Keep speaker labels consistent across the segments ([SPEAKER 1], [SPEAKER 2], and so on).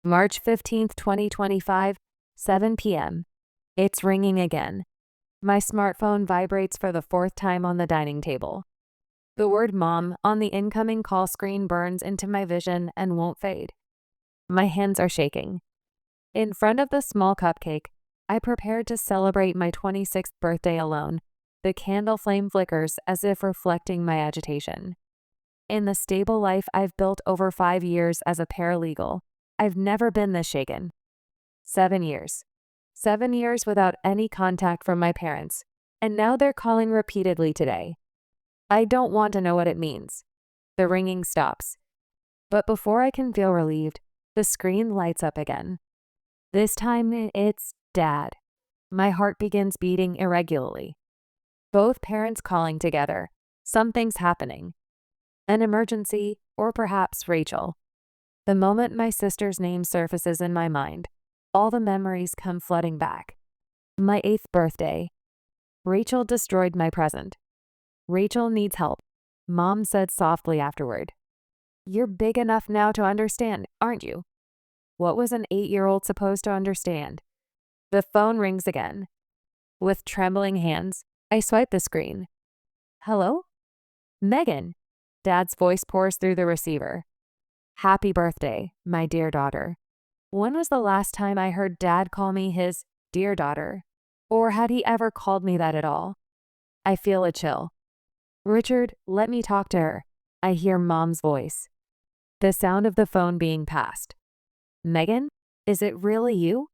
[SPEAKER 1] March 15th, 2025, 7 p.m. It's ringing again. My smartphone vibrates for the fourth time on the dining table. The word mom on the incoming call screen burns into my vision and won't fade. My hands are shaking. In front of the small cupcake, I prepare to celebrate my 26th birthday alone. The candle flame flickers as if reflecting my agitation. In the stable life I've built over 5 years as a paralegal, I've never been this shaken. 7 years. 7 years without any contact from my parents, and now they're calling repeatedly today. I don't want to know what it means. The ringing stops. But before I can feel relieved, the screen lights up again. This time it's Dad. My heart begins beating irregularly. Both parents calling together. Something's happening. An emergency, or perhaps Rachel. The moment my sister's name surfaces in my mind, all the memories come flooding back. My 8th birthday. Rachel destroyed my present. Rachel needs help, Mom said softly afterward. You're big enough now to understand, aren't you? What was an 8-year-old supposed to understand? The phone rings again. With trembling hands, I swipe the screen. Hello? Megan. Dad's voice pours through the receiver. Happy birthday, my dear daughter. When was the last time I heard Dad call me his dear daughter? Or had he ever called me that at all? I feel a chill. Richard, let me talk to her. I hear Mom's voice. The sound of the phone being passed. Megan, is it really you?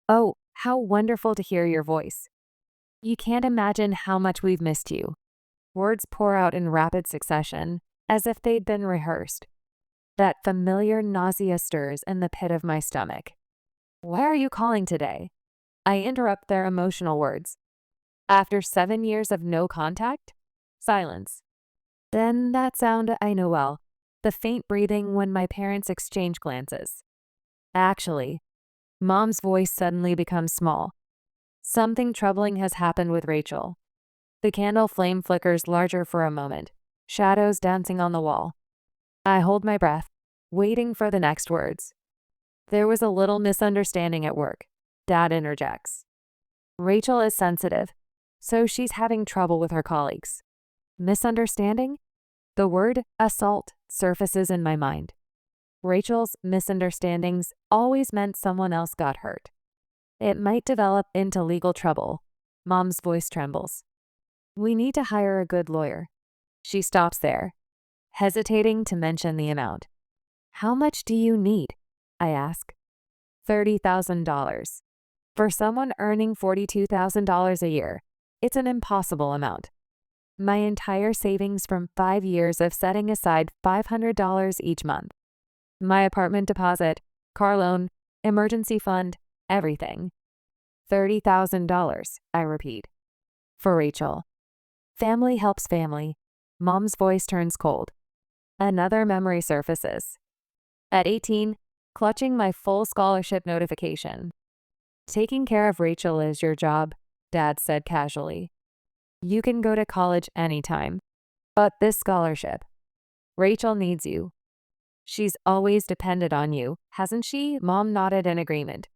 [SPEAKER 1] Oh, how wonderful to hear your voice. You can't imagine how much we've missed you. Words pour out in rapid succession, as if they'd been rehearsed. That familiar nausea stirs in the pit of my stomach. Why are you calling today? I interrupt their emotional words. After 7 years of no contact? Silence. Then that sound I know well, the faint breathing when my parents exchange glances. Actually, Mom's voice suddenly becomes small. Something troubling has happened with Rachel. The candle flame flickers larger for a moment, shadows dancing on the wall. I hold my breath, waiting for the next words. There was a little misunderstanding at work, Dad interjects. Rachel is sensitive, so she's having trouble with her colleagues. Misunderstanding? The word assault surfaces in my mind. Rachel's misunderstandings always meant someone else got hurt. It might develop into legal trouble. Mom's voice trembles. We need to hire a good lawyer. She stops there, hesitating to mention the amount. How much do you need? I ask. $30,000. For someone earning $42,000 a year, it's an impossible amount. My entire savings from 5 years of setting aside $500 each month. My apartment deposit, car loan, emergency fund, everything. $30,000, I repeat. For Rachel. Family helps family. Mom's voice turns cold. Another memory surfaces. At 18, clutching my full scholarship notification. Taking care of Rachel is your job, Dad said casually. You can go to college anytime. But this scholarship. Rachel needs you. She's always depended on you, hasn't she? Mom nodded in agreement.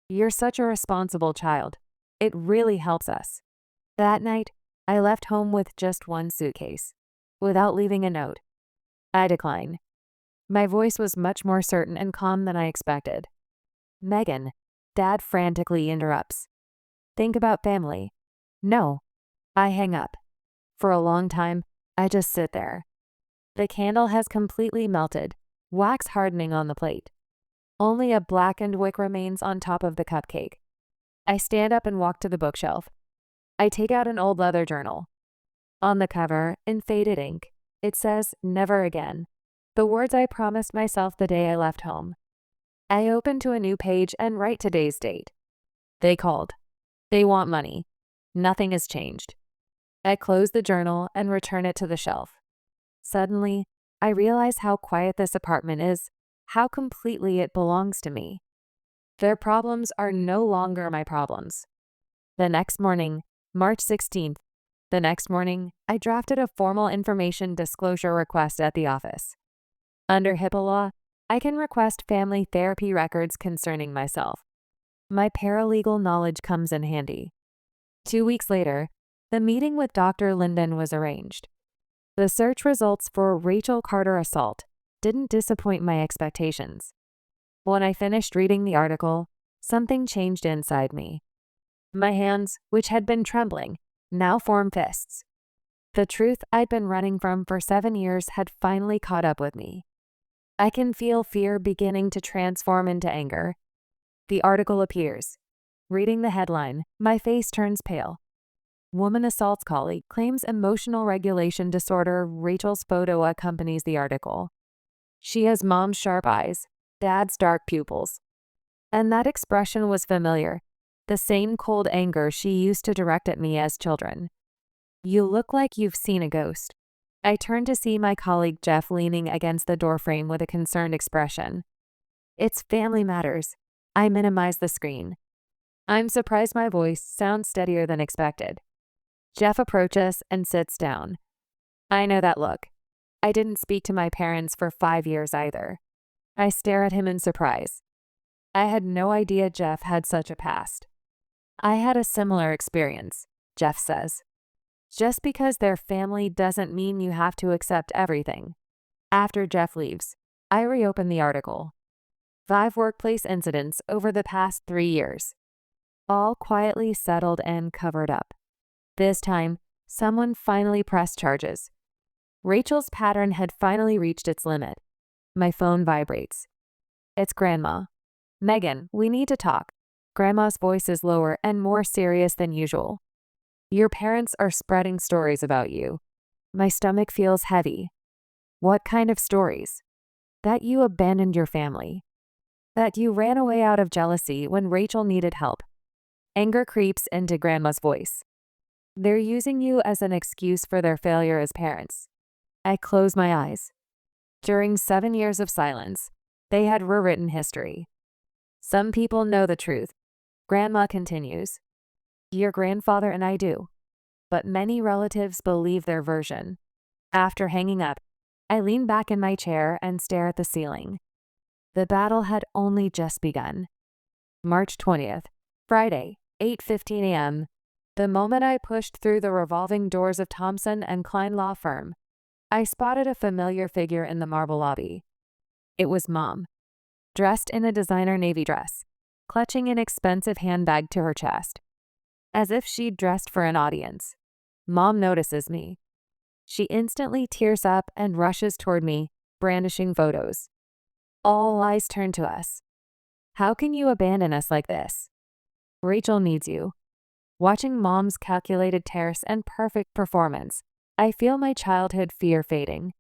[SPEAKER 1] You're such a responsible child. It really helps us. That night, I left home with just one suitcase, without leaving a note. I decline. My voice was much more certain and calm than I expected. Megan, Dad frantically interrupts. Think about family. No. I hang up. For a long time, I just sit there. The candle has completely melted, wax hardening on the plate. Only a blackened wick remains on top of the cupcake. I stand up and walk to the bookshelf. I take out an old leather journal. On the cover, in faded ink, it says, "Never again." The words I promised myself the day I left home. I open to a new page and write today's date. They called. They want money. Nothing has changed. I close the journal and return it to the shelf. Suddenly, I realize how quiet this apartment is, how completely it belongs to me. Their problems are no longer my problems. The next morning, March 16th, I drafted a formal information disclosure request at the office. Under HIPAA law, I can request family therapy records concerning myself. My paralegal knowledge comes in handy. 2 weeks later, the meeting with Dr. Linden was arranged. The search results for Rachel Carter assault didn't disappoint my expectations. When I finished reading the article, something changed inside me. My hands, which had been trembling, now formed fists. The truth I'd been running from for 7 years had finally caught up with me. I can feel fear beginning to transform into anger. The article appears. Reading the headline, my face turns pale. Woman assaults colleague, claims emotional regulation disorder. Rachel's photo accompanies the article. She has mom's sharp eyes, dad's dark pupils. And that expression was familiar, the same cold anger she used to direct at me as children. You look like you've seen a ghost. I turned to see my colleague Jeff leaning against the doorframe with a concerned expression. It's family matters. I minimize the screen. I'm surprised my voice sounds steadier than expected. Jeff approaches and sits down. I know that look. I didn't speak to my parents for 5 years either. I stare at him in surprise. I had no idea Jeff had such a past. I had a similar experience, Jeff says. Just because they're family doesn't mean you have to accept everything. After Jeff leaves, I reopen the article. 5 workplace incidents over the past 3 years. All quietly settled and covered up. This time, someone finally pressed charges. Rachel's pattern had finally reached its limit. My phone vibrates. It's Grandma. Megan, we need to talk. Grandma's voice is lower and more serious than usual. Your parents are spreading stories about you. My stomach feels heavy. What kind of stories? That you abandoned your family. That you ran away out of jealousy when Rachel needed help. Anger creeps into Grandma's voice. They're using you as an excuse for their failure as parents. I close my eyes. During 7 years of silence, they had rewritten history. Some people know the truth. Grandma continues. Your grandfather and I do. But many relatives believe their version. After hanging up, I lean back in my chair and stare at the ceiling. The battle had only just begun. March 20th, Friday, 8:15 a.m. The moment I pushed through the revolving doors of Thompson & Klein law firm, I spotted a familiar figure in the marble lobby. It was Mom, dressed in a designer navy dress, clutching an expensive handbag to her chest. As if she'd dressed for an audience. Mom notices me. She instantly tears up and rushes toward me, brandishing photos. All eyes turn to us. How can you abandon us like this? Rachel needs you. Watching Mom's calculated terse and perfect performance, I feel my childhood fear fading.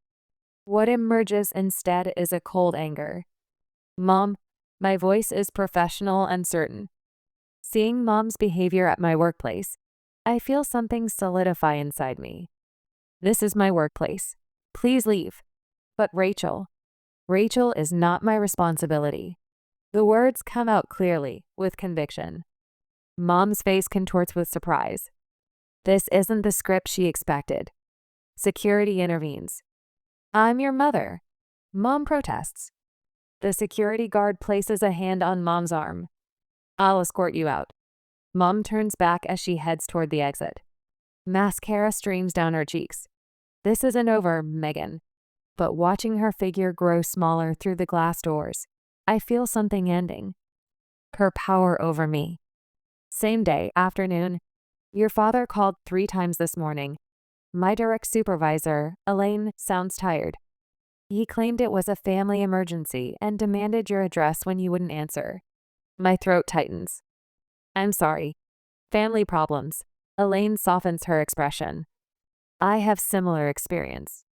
[SPEAKER 1] What emerges instead is a cold anger. Mom, my voice is professional and certain. Seeing Mom's behavior at my workplace, I feel something solidify inside me. This is my workplace. Please leave. But Rachel is not my responsibility. The words come out clearly, with conviction. Mom's face contorts with surprise. This isn't the script she expected. Security intervenes. I'm your mother. Mom protests. The security guard places a hand on Mom's arm. I'll escort you out. Mom turns back as she heads toward the exit. Mascara streams down her cheeks. This isn't over, Megan. But watching her figure grow smaller through the glass doors, I feel something ending. Her power over me. Same day, afternoon. Your father called 3 times this morning. My direct supervisor, Elaine, sounds tired. He claimed it was a family emergency and demanded your address when you wouldn't answer. My throat tightens. I'm sorry. Family problems. Elaine softens her expression. I have similar experience.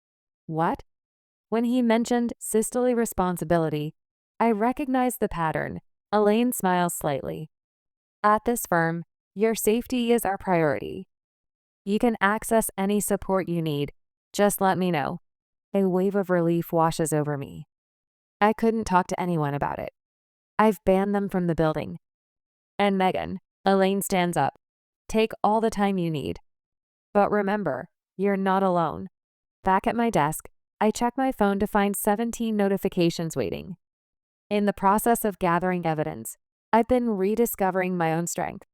[SPEAKER 1] What? When he mentioned sisterly responsibility, I recognized the pattern. Elaine smiles slightly. At this firm, your safety is our priority. You can access any support you need. Just let me know. A wave of relief washes over me. I couldn't talk to anyone about it. I've banned them from the building. And Megan, Elaine stands up. Take all the time you need. But remember, you're not alone. Back at my desk, I check my phone to find 17 notifications waiting. In the process of gathering evidence, I've been rediscovering my own strength.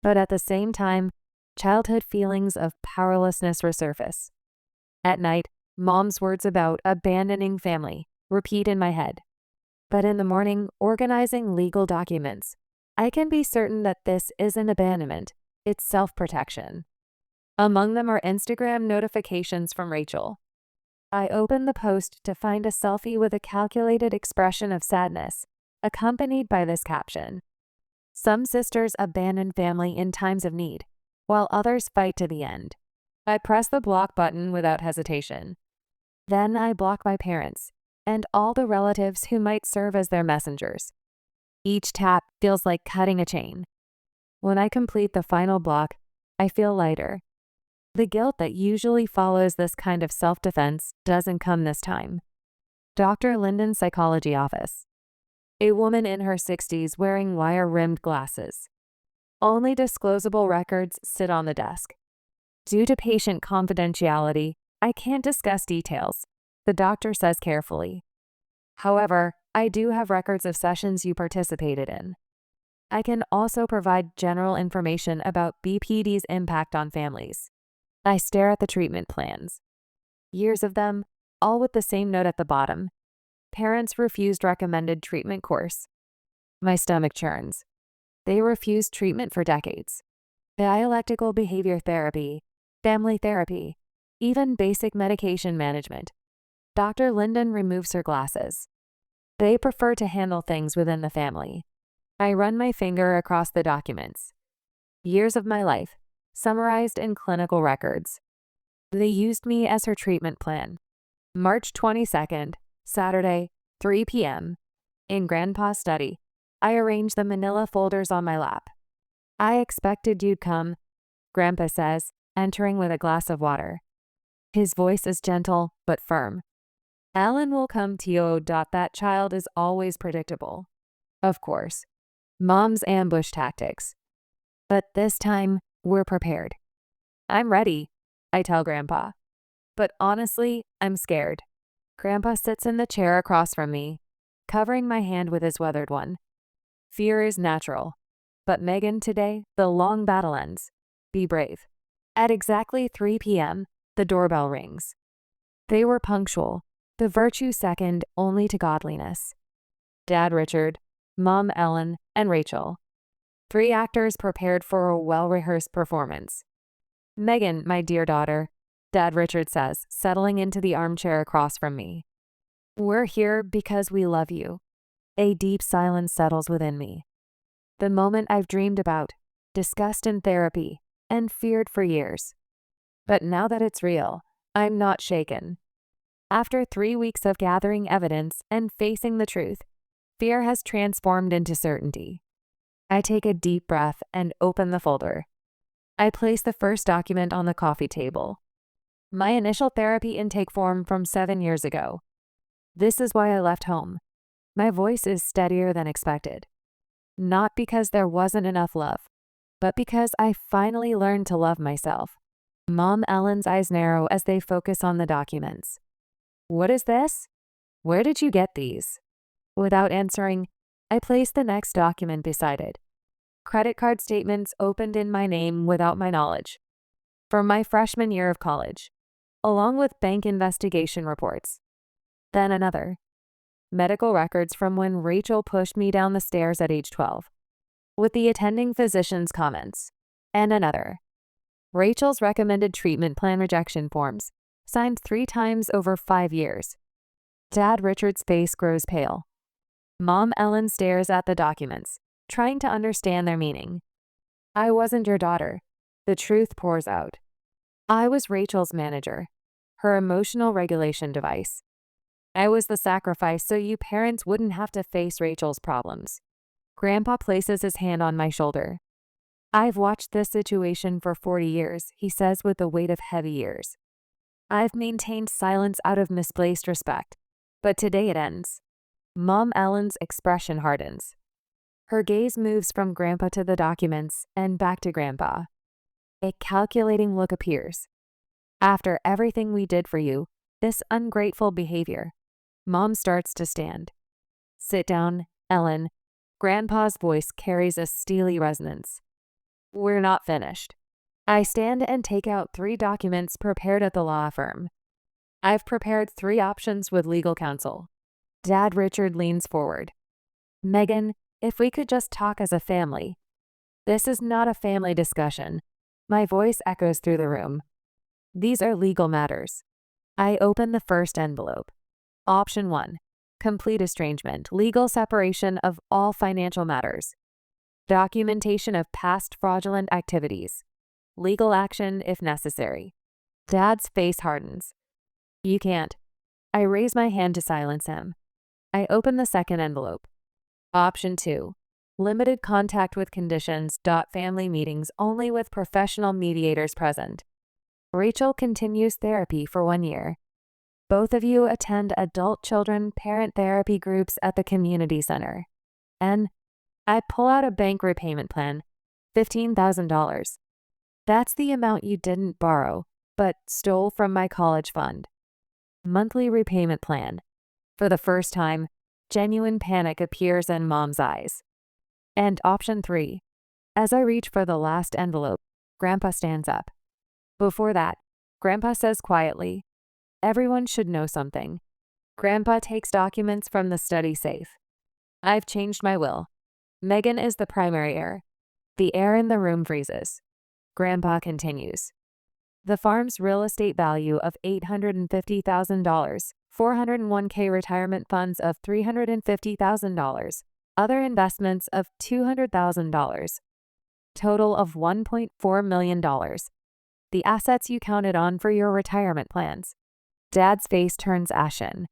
[SPEAKER 1] But at the same time, childhood feelings of powerlessness resurface. At night, Mom's words about abandoning family repeat in my head. But in the morning, organizing legal documents, I can be certain that this isn't abandonment, it's self-protection. Among them are Instagram notifications from Rachel. I open the post to find a selfie with a calculated expression of sadness, accompanied by this caption: "Some sisters abandon family in times of need, while others fight to the end." I press the block button without hesitation. Then I block my parents and all the relatives who might serve as their messengers. Each tap feels like cutting a chain. When I complete the final block, I feel lighter. The guilt that usually follows this kind of self-defense doesn't come this time. Dr. Linden's psychology office. A woman in her 60s wearing wire-rimmed glasses. Only disclosable records sit on the desk. Due to patient confidentiality, I can't discuss details, the doctor says carefully. However, I do have records of sessions you participated in. I can also provide general information about BPD's impact on families. I stare at the treatment plans. Years of them, all with the same note at the bottom: parents refused recommended treatment course. My stomach churns. They refused treatment for decades. Dialectical behavior therapy, family therapy, even basic medication management. Dr. Linden removes her glasses. They prefer to handle things within the family. I run my finger across the documents. Years of my life, summarized in clinical records. They used me as her treatment plan. March 22nd, Saturday, 3 p.m. In Grandpa's study, I arrange the manila folders on my lap. "I expected you'd come," Grandpa says, entering with a glass of water. His voice is gentle but firm. "Alan will come to you. That child is always predictable." Of course. Mom's ambush tactics. But this time, we're prepared. "I'm ready," I tell Grandpa. But honestly, I'm scared. Grandpa sits in the chair across from me, covering my hand with his weathered one. Fear is natural. But Megan, today, the long battle ends. Be brave. At exactly 3 p.m., the doorbell rings. They were punctual, the virtue second only to godliness. Dad Richard, Mom Ellen, and Rachel. 3 actors prepared for a well-rehearsed performance. "Megan, my dear daughter," Dad Richard says, settling into the armchair across from me. "We're here because we love you." A deep silence settles within me. The moment I've dreamed about, discussed in therapy, and feared for years. But now that it's real, I'm not shaken. After 3 weeks of gathering evidence and facing the truth, fear has transformed into certainty. I take a deep breath and open the folder. I place the first document on the coffee table. My initial therapy intake form from 7 years ago. This is why I left home. My voice is steadier than expected. Not because there wasn't enough love, but because I finally learned to love myself. Mom Ellen's eyes narrow as they focus on the documents. "What is this? Where did you get these?" Without answering, I place the next document beside it. Credit card statements opened in my name without my knowledge. From my freshman year of college, along with bank investigation reports. Then another. Medical records from when Rachel pushed me down the stairs at age 12, with the attending physician's comments. And another. Rachel's recommended treatment plan rejection forms, signed 3 times over 5 years. Dad Richard's face grows pale. Mom Ellen stares at the documents, trying to understand their meaning. I wasn't your daughter. The truth pours out. I was Rachel's manager, her emotional regulation device. I was the sacrifice so you parents wouldn't have to face Rachel's problems. Grandpa places his hand on my shoulder. I've watched this situation for 40 years, he says with the weight of heavy years. I've maintained silence out of misplaced respect, but today it ends. Mom Ellen's expression hardens. Her gaze moves from Grandpa to the documents and back to Grandpa. A calculating look appears. After everything we did for you, this ungrateful behavior, Mom starts to stand. Sit down, Ellen. Grandpa's voice carries a steely resonance. We're not finished. I stand and take out 3 documents prepared at the law firm. I've prepared 3 options with legal counsel. Dad Richard leans forward. Megan, if we could just talk as a family. This is not a family discussion. My voice echoes through the room. These are legal matters. I open the first envelope. Option 1. Complete estrangement, legal separation of all financial matters. Documentation of past fraudulent activities. Legal action if necessary. Dad's face hardens. You can't. I raise my hand to silence him. I open the second envelope. Option 2. Limited contact with conditions. Family meetings only with professional mediators present. Rachel continues therapy for 1 year. Both of you attend adult children parent therapy groups at the community center. And I pull out a bank repayment plan, $15,000. That's the amount you didn't borrow, but stole from my college fund. Monthly repayment plan. For the first time, genuine panic appears in Mom's eyes. And option 3. As I reach for the last envelope, Grandpa stands up. Before that, Grandpa says quietly, everyone should know something. Grandpa takes documents from the study safe. I've changed my will. Megan is the primary heir. The air in the room freezes. Grandpa continues. The farm's real estate value of $850,000, 401k retirement funds of $350,000, other investments of $200,000, total of $1.4 million. The assets you counted on for your retirement plans. Dad's face turns ashen.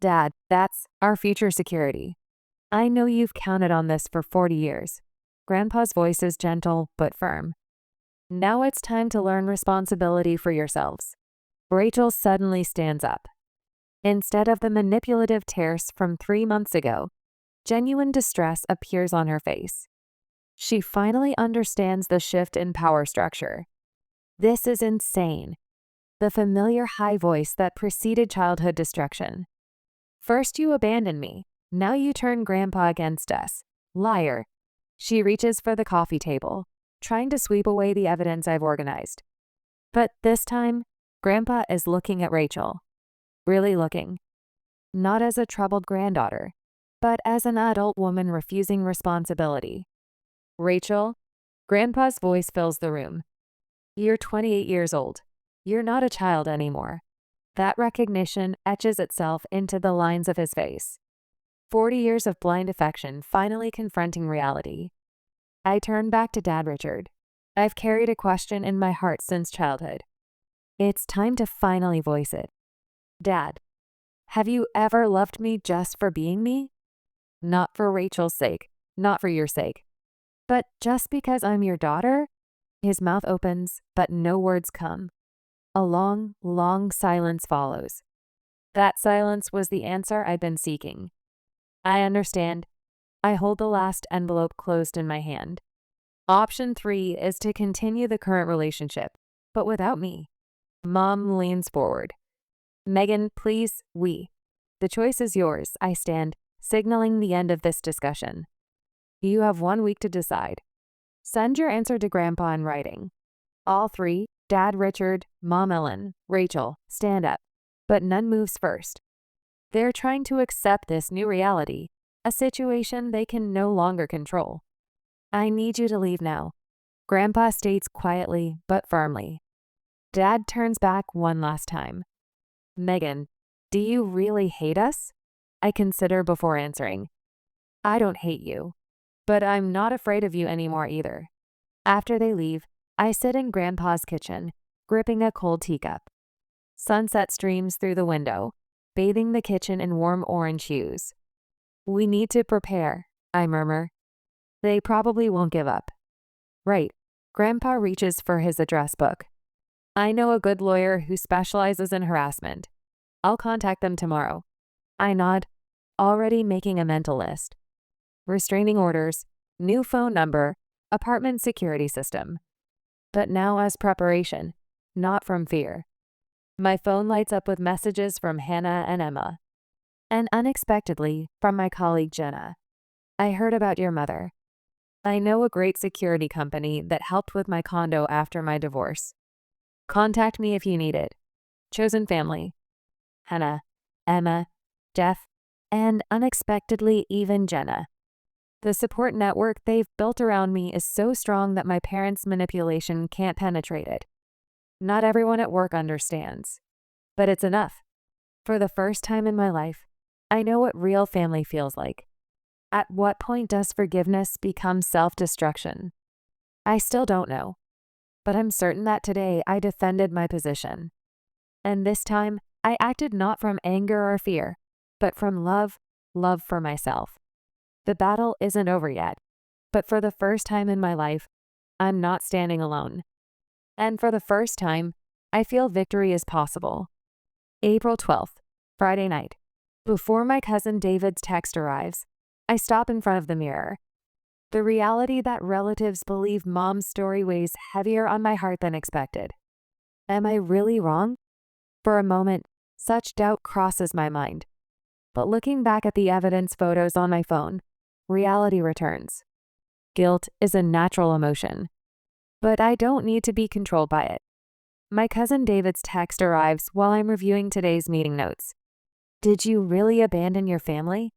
[SPEAKER 1] Dad, that's our future security. I know you've counted on this for 40 years. Grandpa's voice is gentle but firm. Now it's time to learn responsibility for yourselves. Rachel suddenly stands up. Instead of the manipulative terse from 3 months ago, genuine distress appears on her face. She finally understands the shift in power structure. This is insane. The familiar high voice that preceded childhood destruction. First you abandoned me, now you turn Grandpa against us. Liar. She reaches for the coffee table, trying to sweep away the evidence I've organized. But this time, Grandpa is looking at Rachel. Really looking. Not as a troubled granddaughter, but as an adult woman refusing responsibility. Rachel, Grandpa's voice fills the room. You're 28 years old. You're not a child anymore. That recognition etches itself into the lines of his face. 40 years of blind affection finally confronting reality. I turn back to Dad Richard. I've carried a question in my heart since childhood. It's time to finally voice it. Dad, have you ever loved me just for being me? Not for Rachel's sake, not for your sake, but just because I'm your daughter? His mouth opens, but no words come. A long, long silence follows. That silence was the answer I'd been seeking. I understand. I hold the last envelope closed in my hand. Option 3 is to continue the current relationship, but without me. Mom leans forward. Megan, please, The choice is yours, I stand, signaling the end of this discussion. You have 1 week to decide. Send your answer to Grandpa in writing. All 3, Dad Richard, Mom Ellen, Rachel, stand up, but none moves first. They're trying to accept this new reality, a situation they can no longer control. I need you to leave now, Grandpa states quietly but firmly. Dad turns back one last time. Megan, do you really hate us? I consider before answering. I don't hate you, but I'm not afraid of you anymore either. After they leave, I sit in Grandpa's kitchen, gripping a cold teacup. Sunset streams through the window, bathing the kitchen in warm orange hues. We need to prepare, I murmur. They probably won't give up. Right. Grandpa reaches for his address book. I know a good lawyer who specializes in harassment. I'll contact them tomorrow. I nod, already making a mental list. Restraining orders, new phone number, apartment security system. But now as preparation, not from fear. My phone lights up with messages from Hannah and Emma. And unexpectedly, from my colleague Jenna, I heard about your mother. I know a great security company that helped with my condo after my divorce. Contact me if you need it. Chosen family. Hannah, Emma, Jeff, and unexpectedly even Jenna. The support network they've built around me is so strong that my parents' manipulation can't penetrate it. Not everyone at work understands, but it's enough. For the first time in my life, I know what real family feels like. At what point does forgiveness become self-destruction? I still don't know, but I'm certain that today I defended my position. And this time, I acted not from anger or fear, but from love for myself. The battle isn't over yet, but for the first time in my life, I'm not standing alone. And for the first time, I feel victory is possible. April 12th, Friday night. Before my cousin David's text arrives, I stop in front of the mirror. The reality that relatives believe mom's story weighs heavier on my heart than expected. Am I really wrong? For a moment, such doubt crosses my mind. But looking back at the evidence photos on my phone, reality returns. Guilt is a natural emotion, but I don't need to be controlled by it. My cousin David's text arrives while I'm reviewing today's meeting notes. Did you really abandon your family?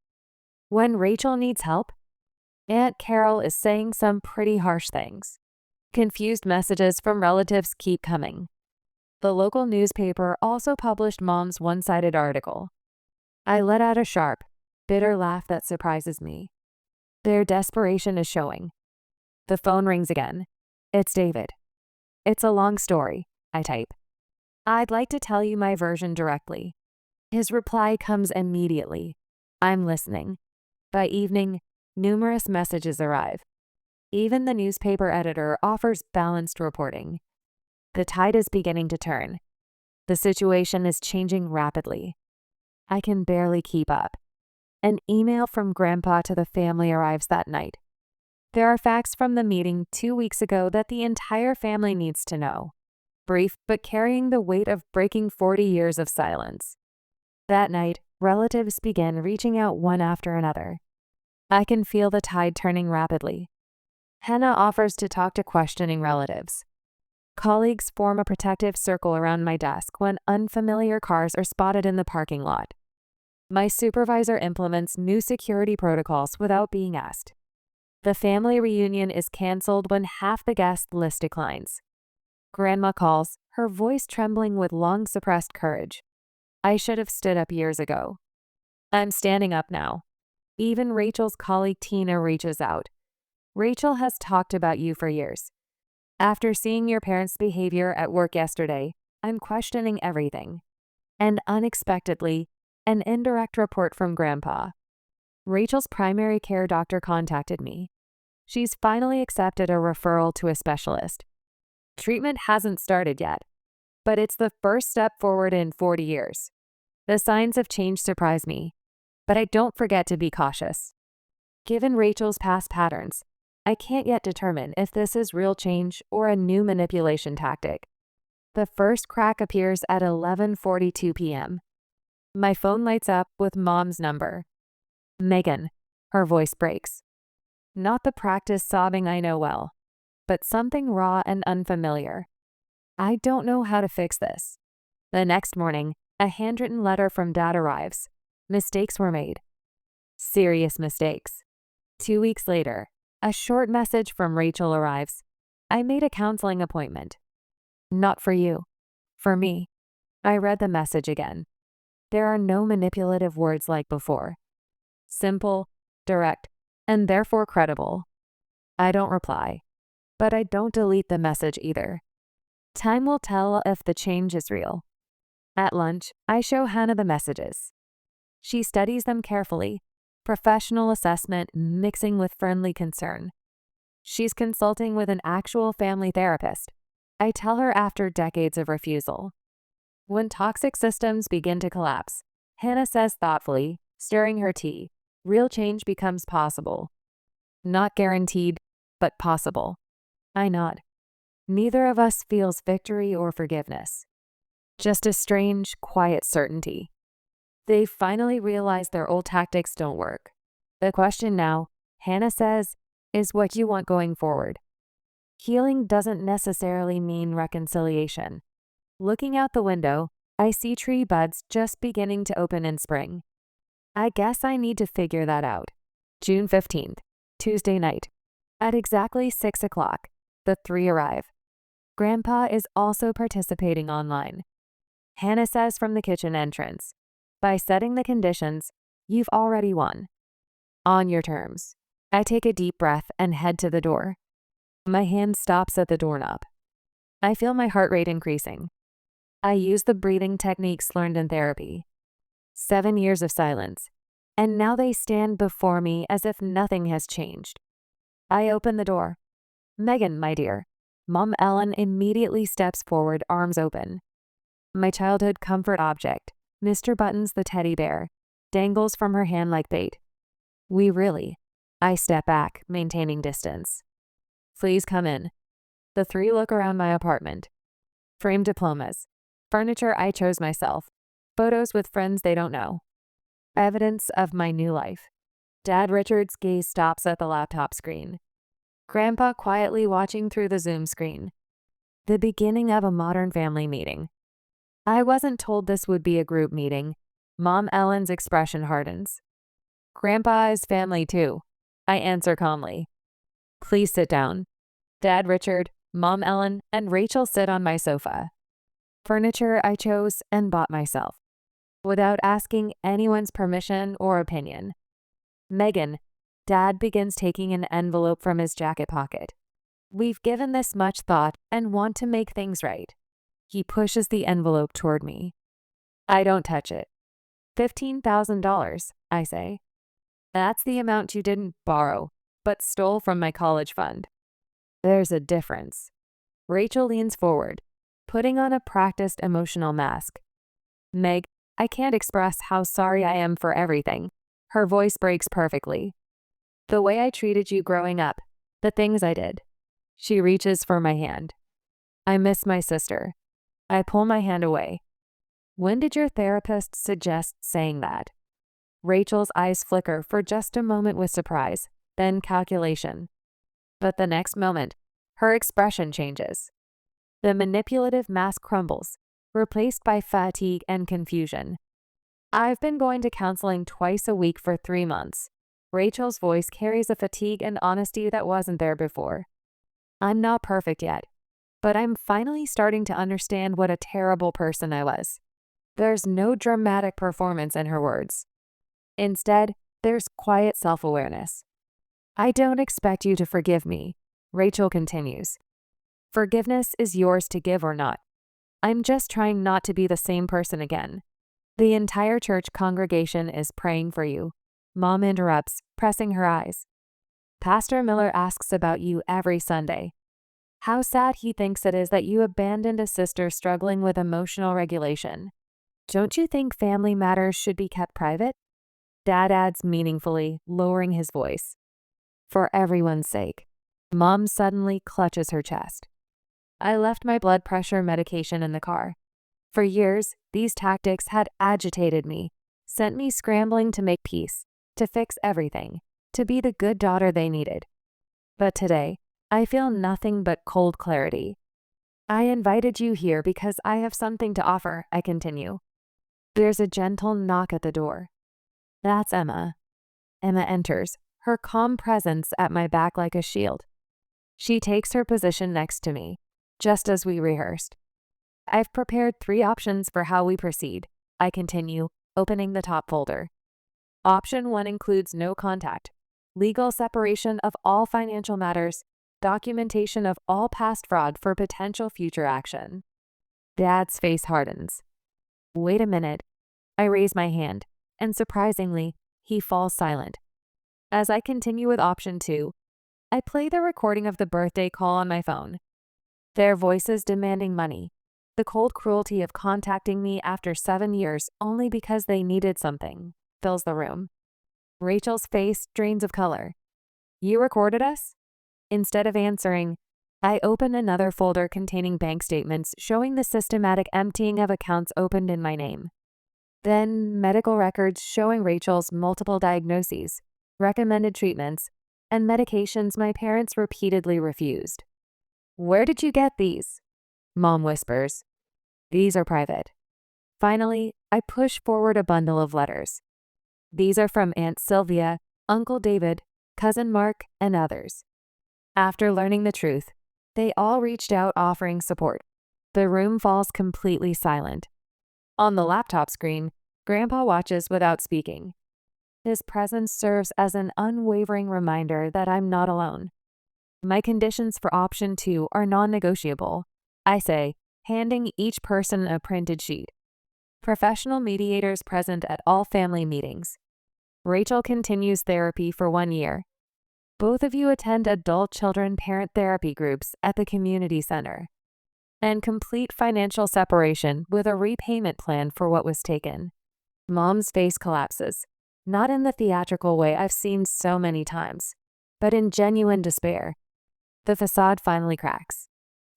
[SPEAKER 1] When Rachel needs help? Aunt Carol is saying some pretty harsh things. Confused messages from relatives keep coming. The local newspaper also published Mom's one-sided article. I let out a sharp, bitter laugh that surprises me. Their desperation is showing. The phone rings again. It's David. It's a long story, I type. I'd like to tell you my version directly. His reply comes immediately. I'm listening. By evening, numerous messages arrive. Even the newspaper editor offers balanced reporting. The tide is beginning to turn. The situation is changing rapidly. I can barely keep up. An email from Grandpa to the family arrives that night. There are facts from the meeting 2 weeks ago that the entire family needs to know. Brief, but carrying the weight of breaking 40 years of silence. That night, relatives began reaching out one after another. I can feel the tide turning rapidly. Hannah offers to talk to questioning relatives. Colleagues form a protective circle around my desk when unfamiliar cars are spotted in the parking lot. My supervisor implements new security protocols without being asked. The family reunion is canceled when half the guest list declines. Grandma calls, her voice trembling with long-suppressed courage. I should have stood up years ago. I'm standing up now. Even Rachel's colleague Tina reaches out. Rachel has talked about you for years. After seeing your parents' behavior at work yesterday, I'm questioning everything. And unexpectedly, an indirect report from Grandpa. Rachel's primary care doctor contacted me. She's finally accepted a referral to a specialist. Treatment hasn't started yet, but it's the first step forward in 40 years. The signs of change surprise me, but I don't forget to be cautious. Given Rachel's past patterns, I can't yet determine if this is real change or a new manipulation tactic. The first crack appears at 11:42 p.m. My phone lights up with Mom's number. Megan. Her voice breaks. Not the practiced sobbing I know well, but something raw and unfamiliar. I don't know how to fix this. The next morning, a handwritten letter from Dad arrives. Mistakes were made. Serious mistakes. 2 weeks later, a short message from Rachel arrives. I made a counseling appointment. Not for you. For me. I read the message again. There are no manipulative words like before. Simple, direct, and therefore credible. I don't reply, but I don't delete the message either. Time will tell if the change is real. At lunch, I show Hannah the messages. She studies them carefully, professional assessment mixing with friendly concern. She's consulting with an actual family therapist. I tell her after decades of refusal. When toxic systems begin to collapse, Hannah says thoughtfully, stirring her tea, real change becomes possible. Not guaranteed, but possible. I nod. Neither of us feels victory or forgiveness. Just a strange, quiet certainty. They finally realize their old tactics don't work. The question now, Hannah says, is what you want going forward. Healing doesn't necessarily mean reconciliation. Looking out the window, I see tree buds just beginning to open in spring. I guess I need to figure that out. June 15th, Tuesday night. At exactly 6 o'clock, the three arrive. Grandpa is also participating online. Hannah says from the kitchen entrance, by setting the conditions, you've already won. On your terms. I take a deep breath and head to the door. My hand stops at the doorknob. I feel my heart rate increasing. I use the breathing techniques learned in therapy. 7 years of silence, and now they stand before me as if nothing has changed. I open the door. Megan, my dear. Mom Ellen immediately steps forward, arms open. My childhood comfort object, Mr. Buttons the teddy bear, dangles from her hand like bait. We really. I step back, maintaining distance. Please come in. The three look around my apartment. Framed diplomas. Furniture I chose myself. Photos with friends they don't know. Evidence of my new life. Dad Richard's gaze stops at the laptop screen. Grandpa quietly watching through the Zoom screen. The beginning of a modern family meeting. I wasn't told this would be a group meeting. Mom Ellen's expression hardens. Grandpa is family too, I answer calmly. Please sit down. Dad Richard, Mom Ellen, and Rachel sit on my sofa. Furniture I chose and bought myself, without asking anyone's permission or opinion. Megan, Dad begins taking an envelope from his jacket pocket. We've given this much thought and want to make things right. He pushes the envelope toward me. I don't touch it. $15,000, I say. That's the amount you didn't borrow, but stole from my college fund. There's a difference. Rachel leans forward, putting on a practiced emotional mask. Meg, I can't express how sorry I am for everything. Her voice breaks perfectly. The way I treated you growing up, the things I did. She reaches for my hand. I miss my sister. I pull my hand away. When did your therapist suggest saying that? Rachel's eyes flicker for just a moment with surprise, then calculation. But the next moment, her expression changes. The manipulative mask crumbles, replaced by fatigue and confusion. I've been going to counseling twice a week for 3 months. Rachel's voice carries a fatigue and honesty that wasn't there before. I'm not perfect yet, but I'm finally starting to understand what a terrible person I was. There's no dramatic performance in her words. Instead, there's quiet self-awareness. I don't expect you to forgive me, Rachel continues. Forgiveness is yours to give or not. I'm just trying not to be the same person again. The entire church congregation is praying for you. Mom interrupts, pressing her eyes. Pastor Miller asks about you every Sunday. How sad he thinks it is that you abandoned a sister struggling with emotional regulation. Don't you think family matters should be kept private? Dad adds meaningfully, lowering his voice. For everyone's sake. Mom suddenly clutches her chest. I left my blood pressure medication in the car. For years, these tactics had agitated me, sent me scrambling to make peace, to fix everything, to be the good daughter they needed. But today, I feel nothing but cold clarity. I invited you here because I have something to offer, I continue. There's a gentle knock at the door. That's Emma. Emma enters, her calm presence at my back like a shield. She takes her position next to me, just as we rehearsed. I've prepared 3 options for how we proceed, I continue, opening the top folder. Option 1 includes no contact, legal separation of all financial matters, documentation of all past fraud for potential future action. Dad's face hardens. Wait a minute. I raise my hand, and surprisingly, he falls silent. As I continue with option 2, I play the recording of the birthday call on my phone. Their voices demanding money, the cold cruelty of contacting me after 7 years only because they needed something, fills the room. Rachel's face drains of color. You recorded us? Instead of answering, I open another folder containing bank statements showing the systematic emptying of accounts opened in my name. Then medical records showing Rachel's multiple diagnoses, recommended treatments, and medications my parents repeatedly refused. "Where did you get these?" Mom whispers. "These are private." Finally, I push forward a bundle of letters. "These are from Aunt Sylvia, Uncle David, Cousin Mark, and others." After learning the truth, they all reached out offering support. The room falls completely silent. On the laptop screen, Grandpa watches without speaking. His presence serves as an unwavering reminder that I'm not alone. "My conditions for option 2 are non-negotiable," I say, handing each person a printed sheet. Professional mediators present at all family meetings. Rachel continues therapy for 1 year. Both of you attend adult children parent therapy groups at the community center. And complete financial separation with a repayment plan for what was taken. Mom's face collapses, not in the theatrical way I've seen so many times, but in genuine despair. The facade finally cracks.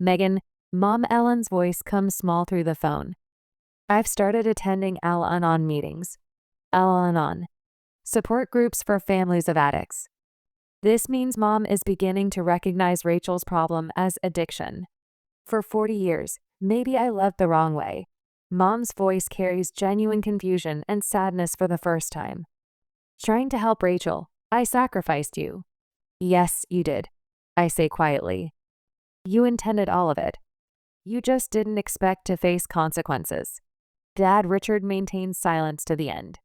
[SPEAKER 1] "Megan," Mom Ellen's voice comes small through the phone. "I've started attending Al-Anon meetings." Al-Anon. Support groups for families of addicts. This means Mom is beginning to recognize Rachel's problem as addiction. "For 40 years, maybe I loved the wrong way." Mom's voice carries genuine confusion and sadness for the first time. "Trying to help Rachel, I sacrificed you." "Yes, you did," I say quietly. "You intended all of it. You just didn't expect to face consequences." Dad Richard maintains silence to the end.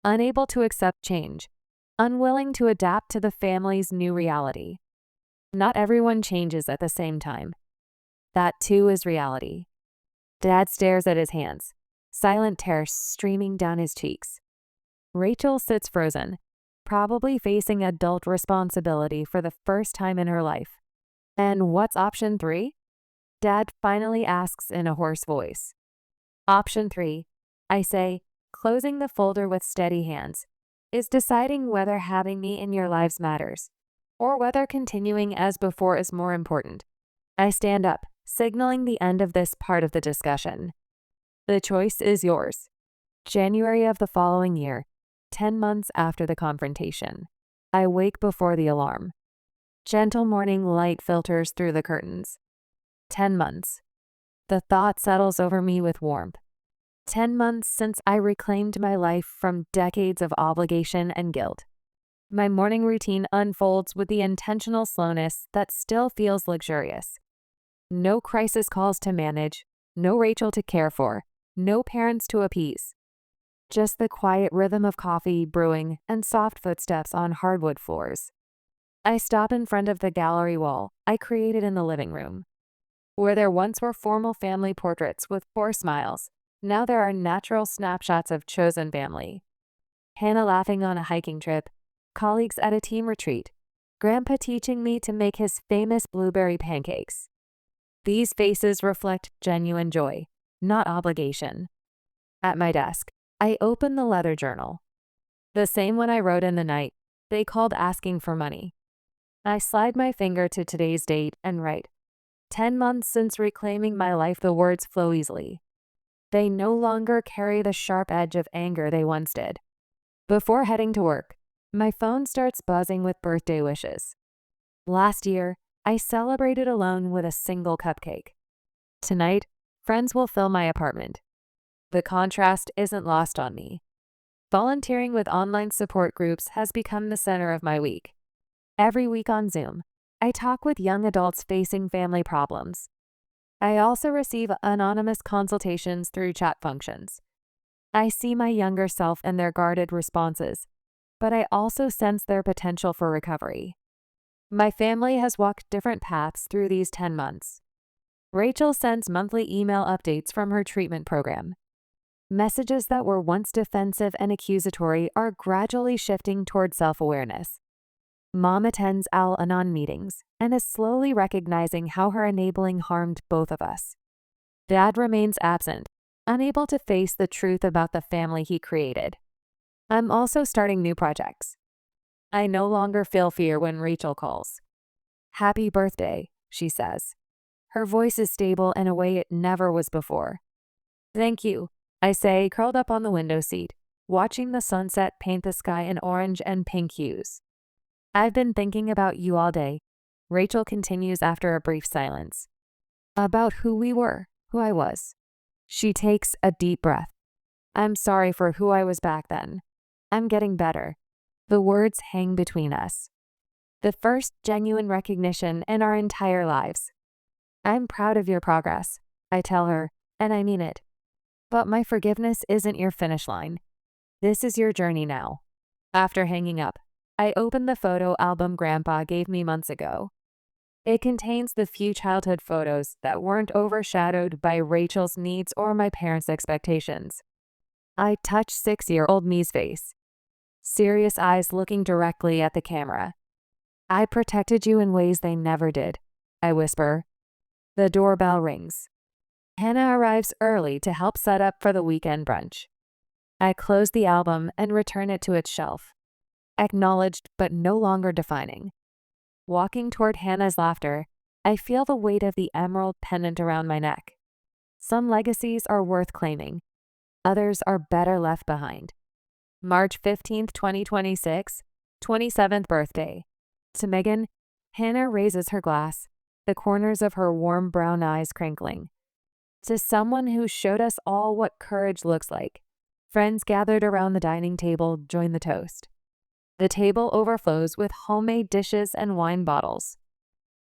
[SPEAKER 1] Unable to accept change, unwilling to adapt to the family's new reality. Not everyone changes at the same time. That too is reality. Dad stares at his hands, silent tears streaming down his cheeks. Rachel sits frozen, probably facing adult responsibility for the first time in her life. "And what's option 3? Dad finally asks in a hoarse voice. "Option 3, I say, closing the folder with steady hands, "is deciding whether having me in your lives matters, or whether continuing as before is more important." I stand up, signaling the end of this part of the discussion. "The choice is yours." January of the following year, 10 months after the confrontation. I wake before the alarm. Gentle morning light filters through the curtains. 10 months. The thought settles over me with warmth. 10 months since I reclaimed my life from decades of obligation and guilt. My morning routine unfolds with the intentional slowness that still feels luxurious. No crisis calls to manage, no Rachel to care for, no parents to appease. Just the quiet rhythm of coffee brewing and soft footsteps on hardwood floors. I stop in front of the gallery wall I created in the living room. Where there once were formal family portraits with 4 smiles, now there are natural snapshots of chosen family. Hannah laughing on a hiking trip, colleagues at a team retreat, Grandpa teaching me to make his famous blueberry pancakes. These faces reflect genuine joy, not obligation. At my desk, I open the leather journal. The same one I wrote in the night they called asking for money. I slide my finger to today's date and write, 10 months since reclaiming my life. The words flow easily. They no longer carry the sharp edge of anger they once did. Before heading to work, my phone starts buzzing with birthday wishes. Last year, I celebrated alone with a single cupcake. Tonight, friends will fill my apartment. The contrast isn't lost on me. Volunteering with online support groups has become the center of my week. Every week on Zoom, I talk with young adults facing family problems. I also receive anonymous consultations through chat functions. I see my younger self and their guarded responses, but I also sense their potential for recovery. My family has walked different paths through these 10 months. Rachel sends monthly email updates from her treatment program. Messages that were once defensive and accusatory are gradually shifting toward self-awareness. Mom attends Al-Anon meetings and is slowly recognizing how her enabling harmed both of us. Dad remains absent, unable to face the truth about the family he created. I'm also starting new projects. I no longer feel fear when Rachel calls. "Happy birthday," she says. Her voice is stable in a way it never was before. "Thank you. I say, curled up on the window seat, watching the sunset paint the sky in orange and pink hues. I've been thinking about you all day, Rachel continues after a brief silence. About who we were, who I was. She takes a deep breath. I'm sorry for who I was back then. I'm getting better. The words hang between us. The first genuine recognition in our entire lives. I'm proud of your progress, I tell her, and I mean it. But my forgiveness isn't your finish line. This is your journey now. After hanging up, I open the photo album Grandpa gave me months ago. It contains the few childhood photos that weren't overshadowed by Rachel's needs or my parents' expectations. I touch 6-year-old me's face. Serious eyes looking directly at the camera. I protected you in ways they never did, I whisper. The doorbell rings. Hannah arrives early to help set up for the weekend brunch. I close the album and return it to its shelf. Acknowledged but no longer defining. Walking toward Hannah's laughter, I feel the weight of the emerald pendant around my neck. Some legacies are worth claiming. Others are better left behind. March 15th, 2026, 27th birthday. To Megan, Hannah raises her glass, the corners of her warm brown eyes crinkling. To someone who showed us all what courage looks like. Friends gathered around the dining table join the toast. The table overflows with homemade dishes and wine bottles.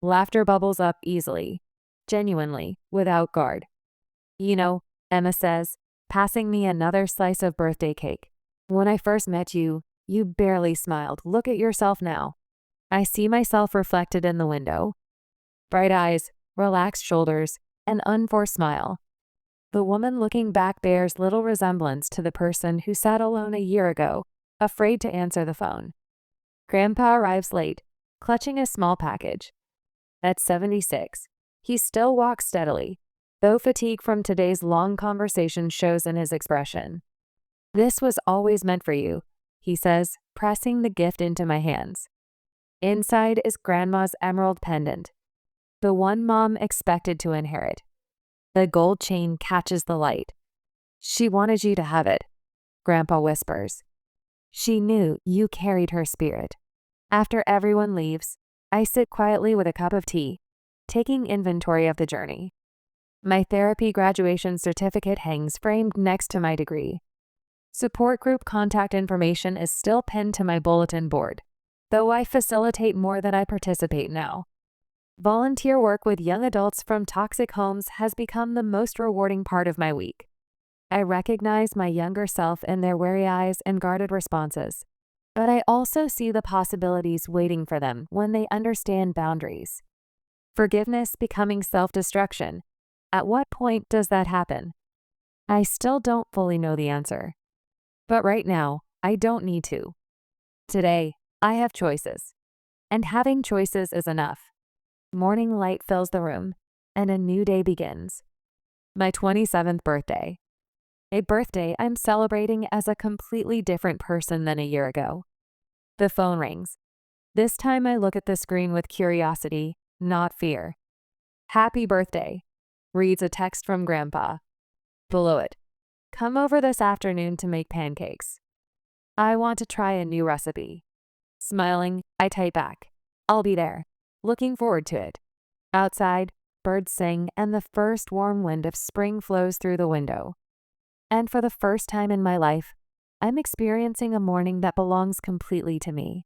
[SPEAKER 1] Laughter bubbles up easily, genuinely, without guard. You know, Emma says, passing me another slice of birthday cake. When I first met you, you barely smiled. Look at yourself now. I see myself reflected in the window. Bright eyes, relaxed shoulders, an unforced smile. The woman looking back bears little resemblance to the person who sat alone a year ago, afraid to answer the phone. Grandpa arrives late, clutching a small package. At 76, he still walks steadily, though fatigue from today's long conversation shows in his expression. This was always meant for you, he says, pressing the gift into my hands. Inside is Grandma's emerald pendant, the one Mom expected to inherit. The gold chain catches the light. She wanted you to have it, Grandpa whispers. She knew you carried her spirit. After everyone leaves, I sit quietly with a cup of tea, taking inventory of the journey. My therapy graduation certificate hangs framed next to my degree. Support group contact information is still pinned to my bulletin board, though I facilitate more than I participate now. Volunteer work with young adults from toxic homes has become the most rewarding part of my week. I recognize my younger self in their wary eyes and guarded responses, but I also see the possibilities waiting for them when they understand boundaries. Forgiveness becoming self-destruction. At what point does that happen? I still don't fully know the answer. But right now, I don't need to. Today, I have choices. And having choices is enough. Morning light fills the room, and a new day begins. My 27th birthday. A birthday I'm celebrating as a completely different person than a year ago. The phone rings. This time I look at the screen with curiosity, not fear. Happy birthday, reads a text from Grandpa. Below it, come over this afternoon to make pancakes. I want to try a new recipe. Smiling, I type back. I'll be there. Looking forward to it. Outside, birds sing and the first warm wind of spring flows through the window. And for the first time in my life, I'm experiencing a morning that belongs completely to me.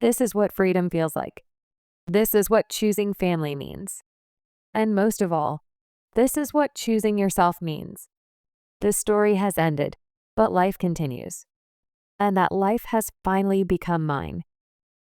[SPEAKER 1] This is what freedom feels like. This is what choosing family means. And most of all, this is what choosing yourself means. This story has ended, but life continues. And that life has finally become mine.